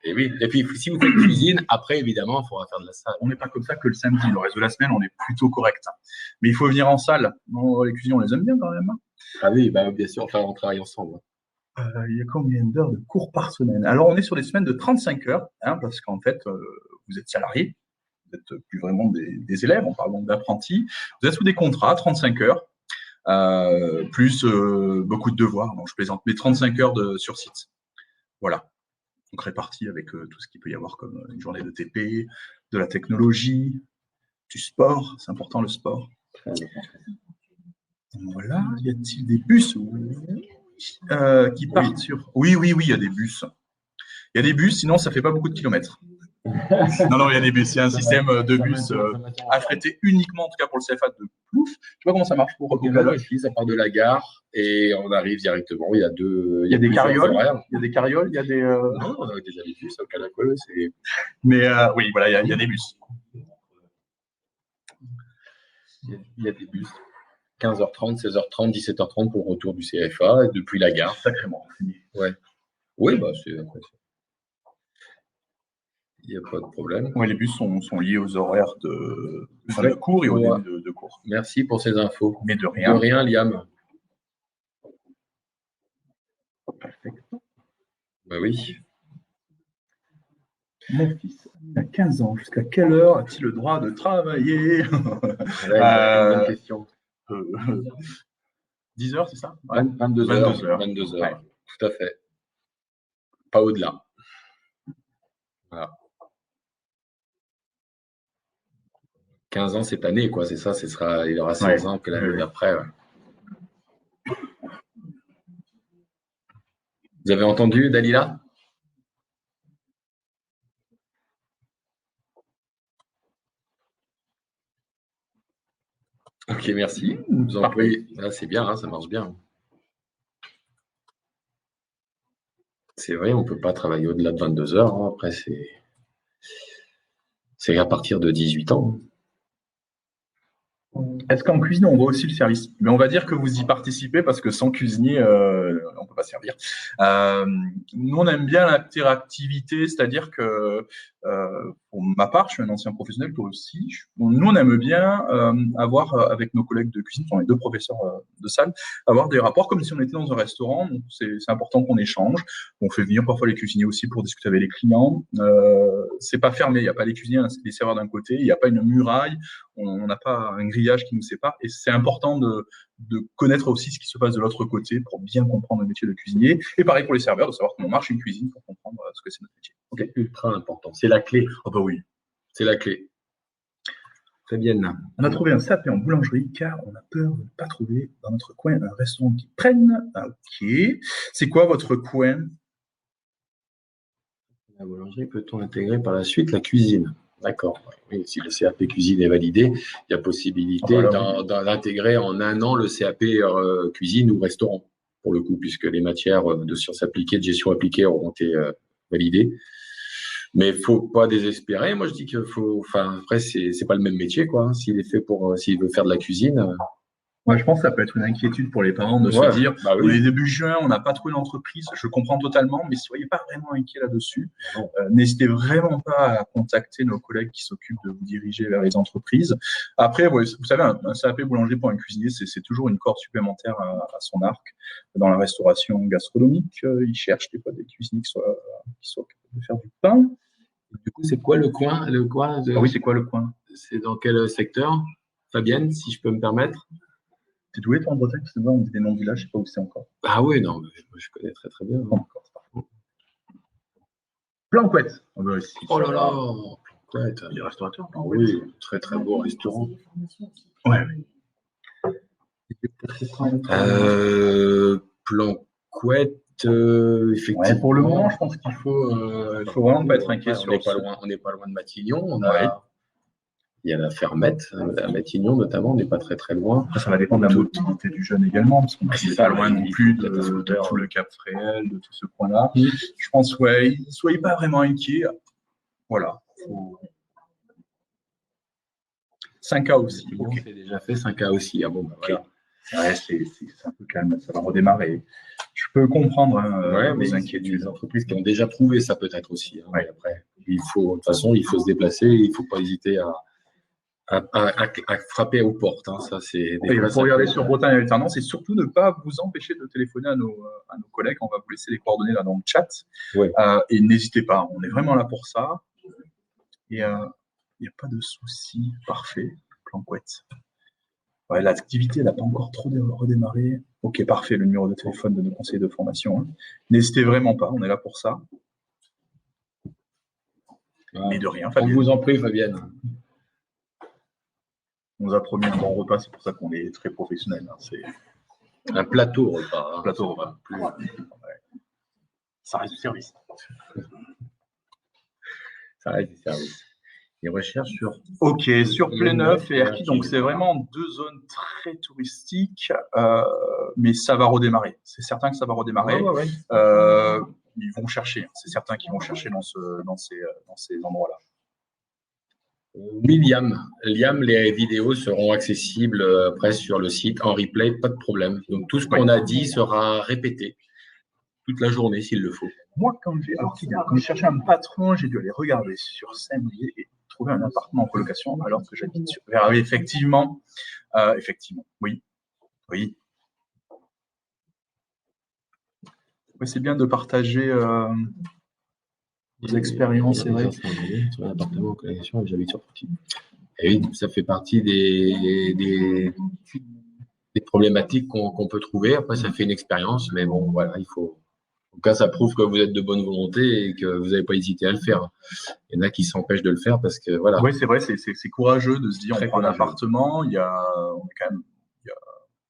Et oui. Et puis, si vous faites cuisine, après, évidemment, il faudra faire de la salle. On n'est pas comme ça que le samedi. Le reste de la semaine, on est plutôt correct. Mais il faut venir en salle. Non, les cuisines, on les aime bien quand même. Ah oui, bah, bien sûr, enfin, on travaille ensemble. Il y a combien d'heures de cours par semaine? Alors, on est sur des semaines de 35 heures, parce qu'en fait, vous êtes salarié. Vous n'êtes plus vraiment des élèves, on parle donc d'apprentis. Vous êtes sous des contrats, 35 heures, plus beaucoup de devoirs. Non, je plaisante, mais 35 heures sur site. Voilà. Donc répartis avec tout ce qu'il peut y avoir comme une journée de TP, de la technologie, du sport. C'est important le sport. Voilà. Y a-t-il des bus qui partent sur… Oui, il y a des bus. Il y a des bus, sinon ça ne fait pas beaucoup de kilomètres. Non, il y a des bus. Il y a un système de bus affrété uniquement, en tout cas pour le CFA de Plouf. Je ne sais pas comment ça marche pour ici, ça part de la gare et on arrive directement. Il y a des carrioles. Il y a des carrioles. Il y a des. Non, on a déjà des bus au Canada. Mais oui, voilà, il y a des bus. Il y a des bus. 15h30, 16h30, 17h30 pour le retour du CFA depuis la gare. Sacrément renseigné. Ouais. Oui, bah c'est. Il n'y a pas de problème. Ouais, les bus sont liés aux horaires de fin de cours et au début de cours. Merci pour ces infos. Mais de rien. De rien, Liam. Perfect. Bah oui. Mon fils a 15 ans. Jusqu'à quelle heure a-t-il le droit de travailler? Bonne question. 10 heures, c'est ça? 22 heures. 22 heures. Ouais. Tout à fait. Pas au-delà. Voilà. 15 ans cette année, quoi. C'est ça, il aura 16 ans que l'année d'après. Ouais. Vous avez entendu, Dalila? Ok, merci. Vous en prie. Ah, c'est bien, hein, ça marche bien. C'est vrai, on ne peut pas travailler au-delà de 22 heures. Hein. Après, c'est à partir de 18 ans. Est-ce qu'en cuisine, on voit aussi le service? Mais on va dire que vous y participez parce que sans cuisinier, on ne peut pas servir. Nous, on aime bien l'interactivité, c'est-à-dire que, pour ma part, je suis un ancien professionnel, toi aussi. Nous, on aime bien avoir, avec nos collègues de cuisine, sont les 2 professeurs de salle, avoir des rapports comme si on était dans un restaurant. Donc, c'est important qu'on échange. On fait venir parfois les cuisiniers aussi pour discuter avec les clients. C'est pas fermé, il n'y a pas les cuisiniers, les serveurs d'un côté, il n'y a pas une muraille. On n'a pas un grillage qui nous sépare et c'est important de connaître aussi ce qui se passe de l'autre côté pour bien comprendre le métier de cuisinier. Et pareil pour les serveurs, de savoir comment marche une cuisine pour comprendre ce que c'est notre métier. Okay. C'est ultra important. C'est la clé. Ah bah oui. C'est la clé. Fabienne. On a trouvé un sapé en boulangerie car on a peur de ne pas trouver dans notre coin un restaurant qui prenne. Ah, ok. C'est quoi votre coin? La boulangerie, peut-on intégrer par la suite la cuisine? D'accord. Oui, si le CAP cuisine est validé, il y a possibilité d'intégrer en un an le CAP cuisine ou restaurant, pour le coup, puisque les matières de sciences appliquées, de gestion appliquée auront été validées. Mais il ne faut pas désespérer. Moi, je dis qu'il faut. Enfin, après, c'est pas le même métier, quoi. S'il veut faire de la cuisine. Ouais, je pense que ça peut être une inquiétude pour les parents de se dire on est début juin, on n'a pas trouvé l'entreprise. Je comprends totalement, mais soyez pas vraiment inquiets là-dessus. N'hésitez vraiment pas à contacter nos collègues qui s'occupent de vous diriger vers les entreprises. Après, vous savez, un CAP boulanger pour un cuisinier, c'est toujours une corde supplémentaire à son arc. Dans la restauration gastronomique, ils cherchent des fois des cuisiniers qui soient capables de faire du pain. Du coup, c'est quoi le coin Ah oui, c'est quoi le coin? C'est dans quel secteur, Fabienne, si je peux me permettre? T'es doué, toi, en Bretagne? Parce que moi, on dit des noms de villages, je ne sais pas où c'est encore. Ah oui, non, mais je connais très très bien. Planquette. Oh là là, Planquette. Les restaurateurs. Oui, très très beau restaurant. Ouais. Planquette, effectivement. Ouais, pour le moment, je pense qu'il faut vraiment pas être inquiet. On n'est pas loin de Matignon. Il y a la Fermette, à Matignon notamment, on n'est pas très très loin. Après, ça va dépendre de la mobilité du jeune également, parce qu'on n'est pas loin non plus de tout le Cap Fréhel, de tout ce coin-là. Je pense, soyez pas vraiment inquiets. Voilà. 5K aussi. Okay. C'est déjà fait, 5K aussi. Ah bon, bah, voilà. Ouais, c'est un peu calme, ça va redémarrer. Je peux comprendre mais inquiétudes. Les entreprises qui ont déjà prouvé ça peut-être aussi. Hein, mais après, de toute façon, il faut se déplacer, il ne faut pas hésiter à frapper aux portes. Hein. Ça, c'est. Il faut regarder sur Bretagne Alternance et surtout ne pas vous empêcher de téléphoner à nos collègues. On va vous laisser les coordonnées là dans le chat. Ouais. Et n'hésitez pas, on est vraiment là pour ça. Et il n'y a pas de souci. Parfait. Planquette. Ouais, l'activité n'a pas encore trop redémarré. Ok, parfait, le numéro de téléphone de nos conseillers de formation. Hein. N'hésitez vraiment pas, on est là pour ça. Mais de rien, Fabienne. On vous en prie, Fabienne. On nous a promis un bon repas, c'est pour ça qu'on est très professionnels. Hein. C'est un plateau repas. Un plateau repas. Ça reste du service. Ça reste du service. Les recherches sur. Ok, sur Pléneuf et Erquy, donc c'est vraiment 2 zones très touristiques, mais ça va redémarrer. C'est certain que ça va redémarrer. Ils vont chercher, c'est certain qu'ils vont chercher dans ces endroits-là. Oui, Liam, les vidéos seront accessibles après sur le site en replay, pas de problème. Donc tout ce qu'on a dit sera répété toute la journée s'il le faut. moi, quand je cherchais un patron, j'ai dû aller regarder sur scène et trouver un appartement en colocation alors que j'habite sur Verviers. Effectivement, oui. Oui, c'est bien de partager vos expériences, c'est vrai. Sur un appartement en colocation, j'habite sur Poitiers. Et oui, ça fait partie des problématiques qu'on peut trouver. Après, ça fait une expérience, mais bon, voilà, il faut. En tout cas, ça prouve que vous êtes de bonne volonté et que vous n'avez pas hésité à le faire. Il y en a qui s'empêchent de le faire parce que voilà. Oui, c'est vrai, c'est courageux de se dire on prend un appartement. On est quand même, il y a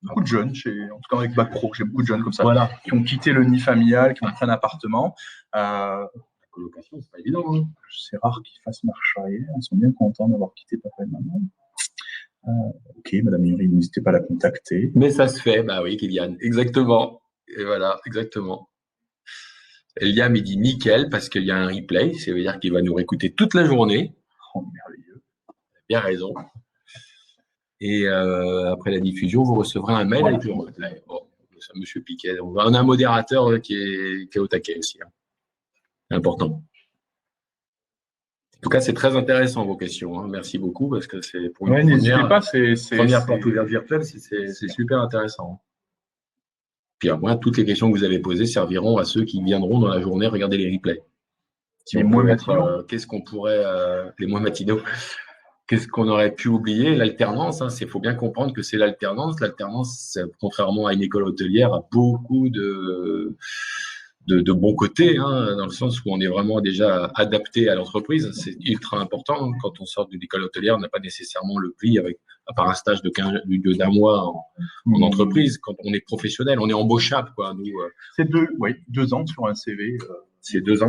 beaucoup de jeunes, en tout cas avec Bac Pro, j'ai beaucoup de jeunes comme ça, qui ont quitté le nid familial, qui ont pris un appartement. La colocation, c'est pas évident. Hein. C'est rare qu'ils fassent marche arrière. Ils sont bien contents d'avoir quitté papa et maman. Ok, Madame Yuri, n'hésitez pas à la contacter. Mais ça se fait, bah oui, Kylian, exactement. Et voilà, exactement. Liam, il dit nickel parce qu'il y a un replay, ça veut dire qu'il va nous réécouter toute la journée. Oh, merveilleux. Bien raison. Et après la diffusion, vous recevrez un mail avec le replay. Oh, Monsieur Piquet. On a un modérateur qui est au taquet aussi. Hein. C'est important. En tout cas, c'est très intéressant vos questions. Hein. Merci beaucoup parce que c'est pour une première porte ouverte virtuelle, c'est super intéressant. Puis après, toutes les questions que vous avez posées serviront à ceux qui viendront dans la journée regarder les replays. Les mois matinaux. Qu'est-ce qu'on pourrait, les mois matinaux, qu'est-ce qu'on aurait pu oublier? L'alternance, il faut bien comprendre que c'est l'alternance. L'alternance, contrairement à une école hôtelière, a beaucoup de bons côtés, hein, dans le sens où on est vraiment déjà adapté à l'entreprise. C'est ultra important. Quand on sort d'une école hôtelière, on n'a pas nécessairement le prix à part un stage d'un mois en entreprise. Quand on est professionnel, on est embauchable, quoi. Nous, c'est 2 ans sur un CV. C'est 2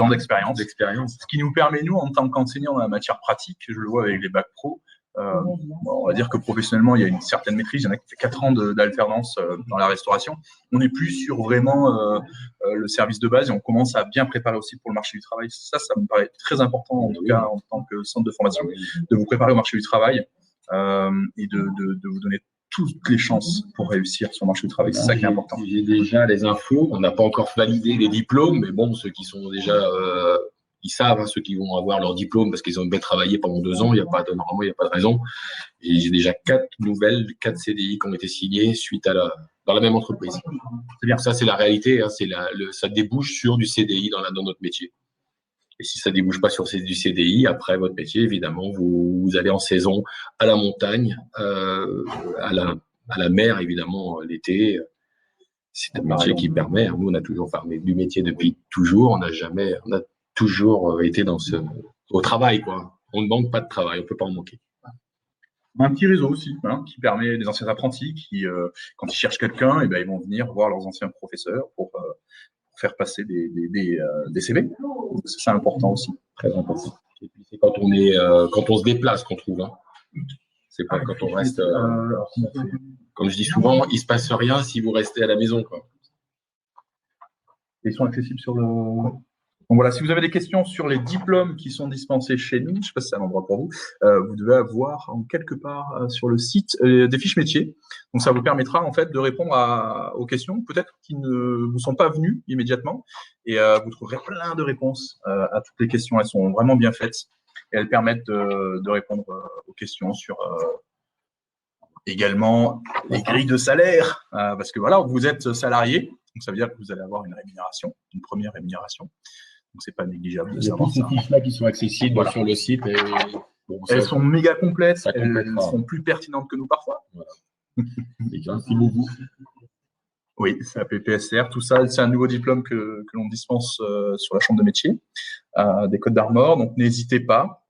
ans d'expérience. Ce qui nous permet, nous, en tant qu'enseignants dans la matière pratique, je le vois avec les bacs pro, on va dire que professionnellement, il y a une certaine maîtrise. Il y en a qui fait 4 ans d'alternance dans la restauration. On n'est plus sur vraiment le service de base et on commence à bien préparer aussi pour le marché du travail. Ça me paraît très important, en tout cas, en tant que centre de formation, de vous préparer au marché du travail et de vous donner toutes les chances pour réussir sur le marché du travail. C'est ça qui est important. J'ai déjà les infos. On n'a pas encore validé les diplômes, mais bon, ceux qui sont déjà... ils savent, hein, ceux qui vont avoir leur diplôme parce qu'ils ont bien travaillé pendant 2 ans, normalement, il n'y a pas de raison. Et j'ai déjà 4 CDI qui ont été signés dans la même entreprise. C'est bien. Ça, c'est la réalité. Hein, ça débouche sur du CDI dans notre métier. Et si ça débouche pas sur du CDI, après votre métier, évidemment, vous allez en saison à la montagne, à la mer, évidemment, l'été. C'est un métier qui permet. Nous, on a toujours parlé du métier depuis toujours. On a toujours été au travail, quoi. On ne manque pas de travail, on ne peut pas en manquer. Un petit réseau aussi, hein, qui permet des anciens apprentis qui, quand ils cherchent quelqu'un, ils vont venir voir leurs anciens professeurs pour faire passer des CV. Donc, c'est important aussi, très important. Et puis c'est quand on se déplace qu'on trouve. Hein. C'est pas quand on reste. Comme je dis souvent, il se passe rien si vous restez à la maison, quoi. Ils sont accessibles sur le. Donc voilà, si vous avez des questions sur les diplômes qui sont dispensés chez nous, je ne sais pas si c'est un endroit pour vous, vous devez avoir quelque part sur le site des fiches métiers. Donc ça vous permettra en fait de répondre aux questions, peut-être qui ne vous sont pas venues immédiatement, et vous trouverez plein de réponses à toutes les questions. Elles sont vraiment bien faites et elles permettent de répondre aux questions sur également les grilles de salaire, parce que voilà, vous êtes salarié, donc ça veut dire que vous allez avoir une première rémunération. Donc, c'est pas négligeable de savoir ça. Il y a toutes ces fiches-là qui sont accessibles sur le site. Elles sont méga complètes, elles sont plus pertinentes que nous parfois. Voilà. Merci beaucoup. Oui, c'est la PPSR. Tout ça, c'est un nouveau diplôme que l'on dispense sur la chambre de métier des Côtes d'Armor. Donc, n'hésitez pas.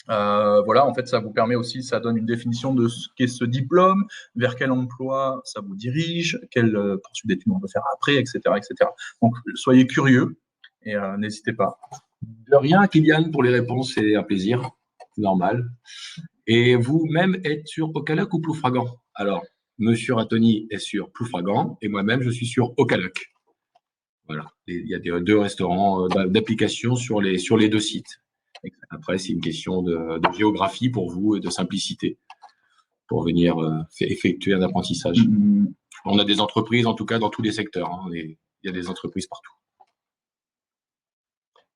Voilà, en fait, ça vous permet aussi, ça donne une définition de ce qu'est ce diplôme, vers quel emploi ça vous dirige, quelle poursuite d'études on peut faire après, etc., etc. Donc, soyez curieux. Et n'hésitez pas. De rien, Kylian, pour les réponses, c'est un plaisir, c'est normal. Et vous-même êtes sur Ocaloc ou Ploufragan? Alors, Monsieur Rattoni est sur Ploufragan et moi-même, je suis sur Ocaloc. Voilà, il y a 2 restaurants d'application sur les 2 sites. Après, c'est une question de géographie pour vous et de simplicité pour venir effectuer un apprentissage. On a des entreprises, en tout cas, dans tous les secteurs. Hein. Il y a des entreprises partout.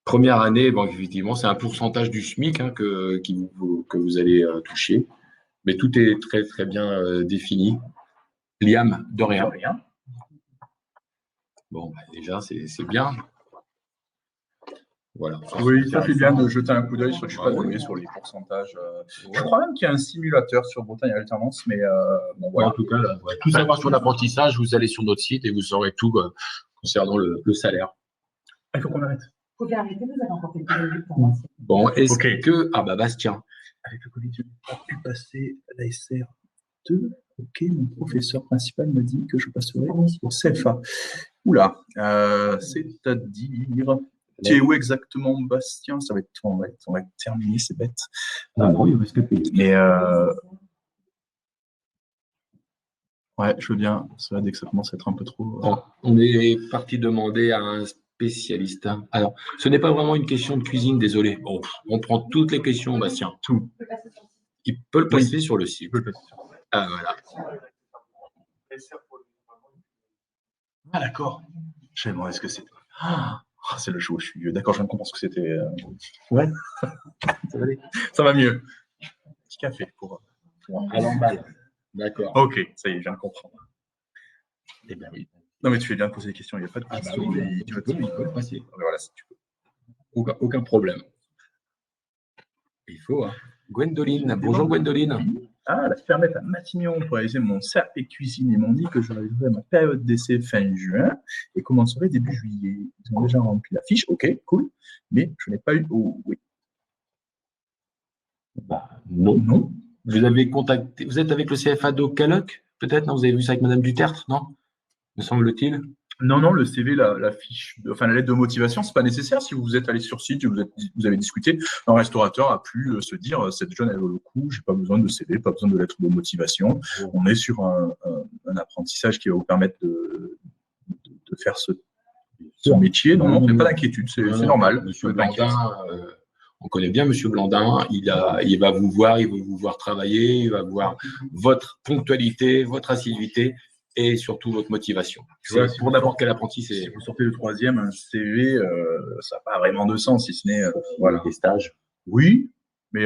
Première année, bon, effectivement, c'est un pourcentage du SMIC hein, que vous allez toucher. Mais tout est très, très bien défini. Liam, de rien. Bon, bah, déjà, c'est bien. Voilà. Oui, ça c'est bien de jeter un coup d'œil. Je ne suis pas doué sur les pourcentages. Je crois même qu'il y a un simulateur sur Bretagne Alternance, mais bon, voilà. En tout cas, tout savoir sur l'apprentissage, vous allez sur notre site et vous saurez tout concernant le salaire. Il faut qu'on arrête. Il faut bien arrêter, vous avez encore quelques minutes pour moi. Bon, est-ce que... Ah bah Bastien. Avec le Covid, je n'ai pas pu passer la SR2. Ok, mon professeur principal m'a dit que je passerai au CFA. Oula, c'est-à-dire... Tu es où exactement, Bastien? Ça va être, on va terminer, c'est bête. Non, il reste que payer. Mais ouais, je veux bien. Ça va dès que ça commence à être un peu trop. Bon, on est parti demander à un spécialiste. Alors, ce n'est pas vraiment une question de cuisine, désolé. Bon, on prend toutes les questions, Bastien. Tout. Il peut le passer sur le site. Ah, voilà. Ah, d'accord. Je me demandais ce que c'était. Ah, c'est le show, je suis vieux. D'accord, je viens de comprendre ce que c'était. Ouais. Ça va mieux. Petit café pour à l'emballe. D'accord. Ok, ça y est, je viens de comprendre. Eh bien oui. Non, mais tu fais bien de poser des questions, il n'y a pas de questions. Il peut passer. Voilà, si tu peux. Aucun problème. Il faut, hein. Gwendoline. Bonjour Gwendoline. Ah, la permettre à Matignon pour réaliser mon CAP cuisine. Ils m'ont dit que je réaliserai ma période d'essai fin juin et commencerai début juillet. Ils ont déjà rempli la fiche, ok, cool, mais je n'ai pas eu. Oh, oui. Bah, non. Vous avez contacté. Vous êtes avec le CFA d'Ocaloc, peut-être? Non, vous avez vu ça avec Madame Dutertre, non? Me semble-t-il. Non, le CV, la fiche, enfin la lettre de motivation, c'est pas nécessaire. Si vous êtes allé sur site, vous avez discuté, un restaurateur a pu se dire cette jeune elle vaut le coup, j'ai pas besoin de CV, pas besoin de lettre de motivation. On est sur un apprentissage qui va vous permettre de faire ce métier. Non, pas d'inquiétude, c'est normal. Monsieur Blandin, on connaît bien Monsieur Blandin. Il va vous voir, il va vous voir travailler, il va voir votre ponctualité, votre assiduité. Et surtout votre motivation. Ouais, pour n'importe quel apprenti, si vous sortez le troisième, un CV, ça n'a pas vraiment de sens, si ce n'est voilà. Des stages. Oui, mais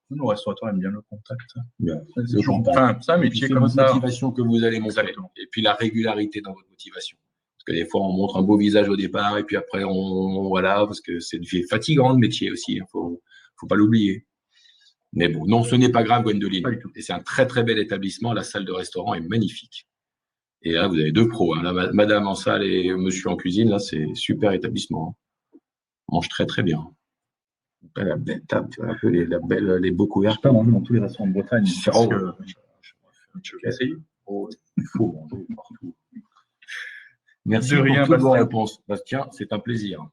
nos restaurateurs aiment bien le contact. C'est un métier comme ça. La motivation que vous allez montrer. Et puis la régularité dans votre motivation. Parce que des fois, on montre un beau visage au départ, et puis après, voilà, parce que c'est fatigant le métier aussi. Il ne faut pas l'oublier. Mais bon, non, ce n'est pas grave, Gwendoline. Et c'est un très, très bel établissement. La salle de restaurant est magnifique. Et là, vous avez deux pros, hein. Là, madame en salle et monsieur en cuisine, là, c'est super établissement. On mange très, très bien. La belle table, tu vois, un peu les beaux couverts. Je peux manger dans tous les restaurants de Bretagne. Je vais essayer. Il faut manger partout. Merci pour toutes vos réponses. Bastien, c'est un plaisir.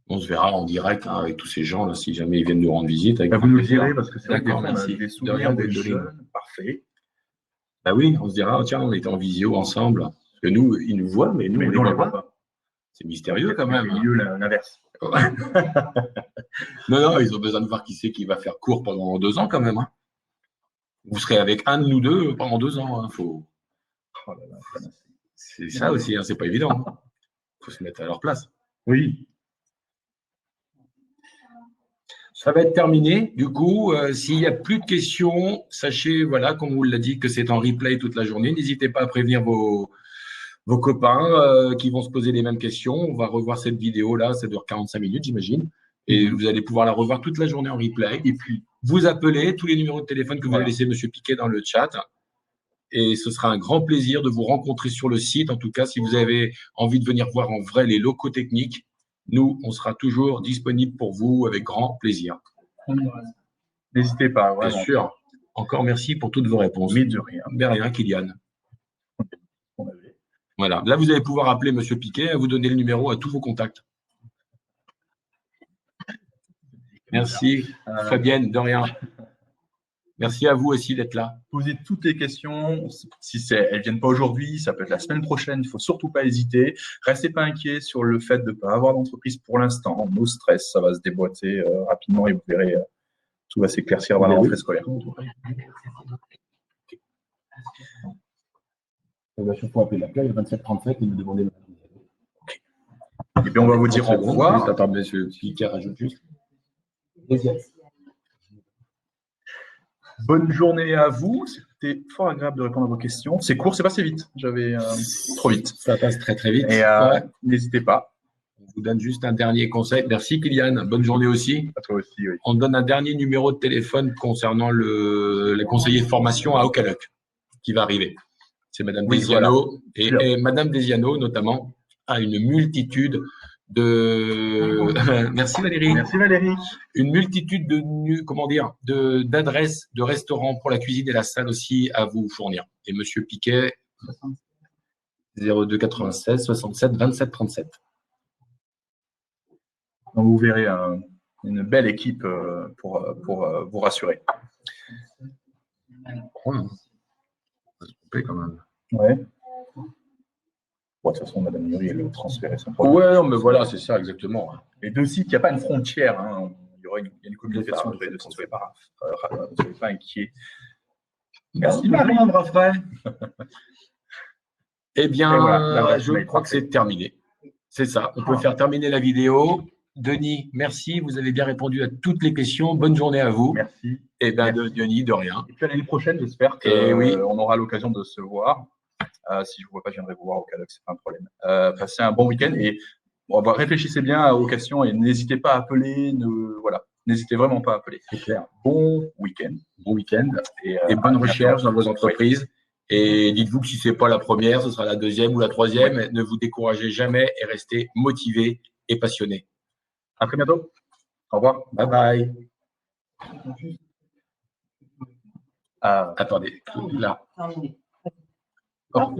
On se verra en direct hein, avec tous ces gens, là, si jamais ils viennent nous rendre visite. Vous nous le direz, parce que c'est d'accord, merci. Des souvenirs des jeunes. Parfait. Bah oui, on se dira, tiens, on était en visio ensemble. Parce que nous, ils nous voient, mais nous, on ne les voit pas. C'est mystérieux quand même. Milieu l'inverse. Non, ils ont besoin de voir qui c'est qui va faire cours pendant 2 ans quand même. Hein. Vous serez avec un de nous deux pendant 2 ans. Hein. Oh là là, c'est ça aussi, hein, c'est pas évident. Il faut se mettre à leur place. Oui. Ça va être terminé. Du coup, s'il n'y a plus de questions, sachez, voilà, comme on vous l'a dit, que c'est en replay toute la journée. N'hésitez pas à prévenir vos copains qui vont se poser les mêmes questions. On va revoir cette vidéo-là, ça dure 45 minutes, j'imagine. Et vous allez pouvoir la revoir toute la journée en replay. Et puis, vous appelez tous les numéros de téléphone que vous avez laissé M. Piquet dans le chat. Et ce sera un grand plaisir de vous rencontrer sur le site. En tout cas, si vous avez envie de venir voir en vrai les locaux techniques, nous, on sera toujours disponible pour vous avec grand plaisir. N'hésitez pas. Vraiment. Bien sûr. Encore merci pour toutes vos réponses. Mais de rien. De rien, Kylian. Voilà. Là, vous allez pouvoir appeler M. Piquet et vous donner le numéro à tous vos contacts. Merci, Fabienne, de rien. Merci à vous aussi d'être là. Posez toutes les questions. Si elles ne viennent pas aujourd'hui, ça peut être la semaine prochaine. Il ne faut surtout pas hésiter. Restez pas inquiets sur le fait de ne pas avoir d'entreprise pour l'instant. No stress, ça va se déboîter rapidement et vous verrez, tout va s'éclaircir avant la rentrée scolaire. On va surtout appeler l'appel, 2737 et me demander. Et bien, on va vous dire au revoir. Attends, monsieur Piquet rajoute juste. Bonne journée à vous. C'était fort agréable de répondre à vos questions. C'est court, c'est passé vite. J'avais trop vite. Ça passe très très vite. Et Ouais. n'hésitez pas. On vous donne juste un dernier conseil. Merci Kylian. Bonne journée aussi. À toi aussi, oui. On donne un dernier numéro de téléphone concernant les conseillers de formation à Okalok qui va arriver. C'est Madame Desiano. Voilà. Et Madame Desiano, notamment, a une multitude de… Merci Valérie. Merci Valérie. Une multitude d'adresses de restaurants pour la cuisine et la salle aussi à vous fournir. Et Monsieur Piquet, 02 96 67 27 37. Donc, vous verrez une belle équipe pour vous rassurer. On va se tromper quand même. Ouais. Bon, de toute façon, Madame Nury, elle le transférait sans problème. Ouais, non, mais voilà, c'est ça, exactement. Les deux sites, il n'y a pas une frontière. Hein. Il y aura une communication entre les deux sites. Soyez pas inquiets. Merci, Marie. Eh bien, voilà, je crois que c'est terminé. C'est ça. On peut faire terminer la vidéo. Denis, merci. Vous avez bien répondu à toutes les questions. Bonne journée à vous. Merci. Eh bien, Denis, de rien. Et puis à l'année prochaine, j'espère qu'on aura l'occasion de se voir. Si je ne vous vois pas, je viendrai vous voir au Caloc, c'est pas un problème. Passez un bon week-end et réfléchissez bien aux questions et n'hésitez pas à appeler. N'hésitez vraiment pas à appeler. C'est clair. Bon week-end. Bon week-end. Et bonne recherche dans vos entreprises. Et dites-vous que si ce n'est pas la première, ce sera la deuxième ou la troisième. Oui. Ne vous découragez jamais et restez motivé et passionné. À très bientôt. Au revoir. Bye bye. Attendez, là. Terminé. Oh.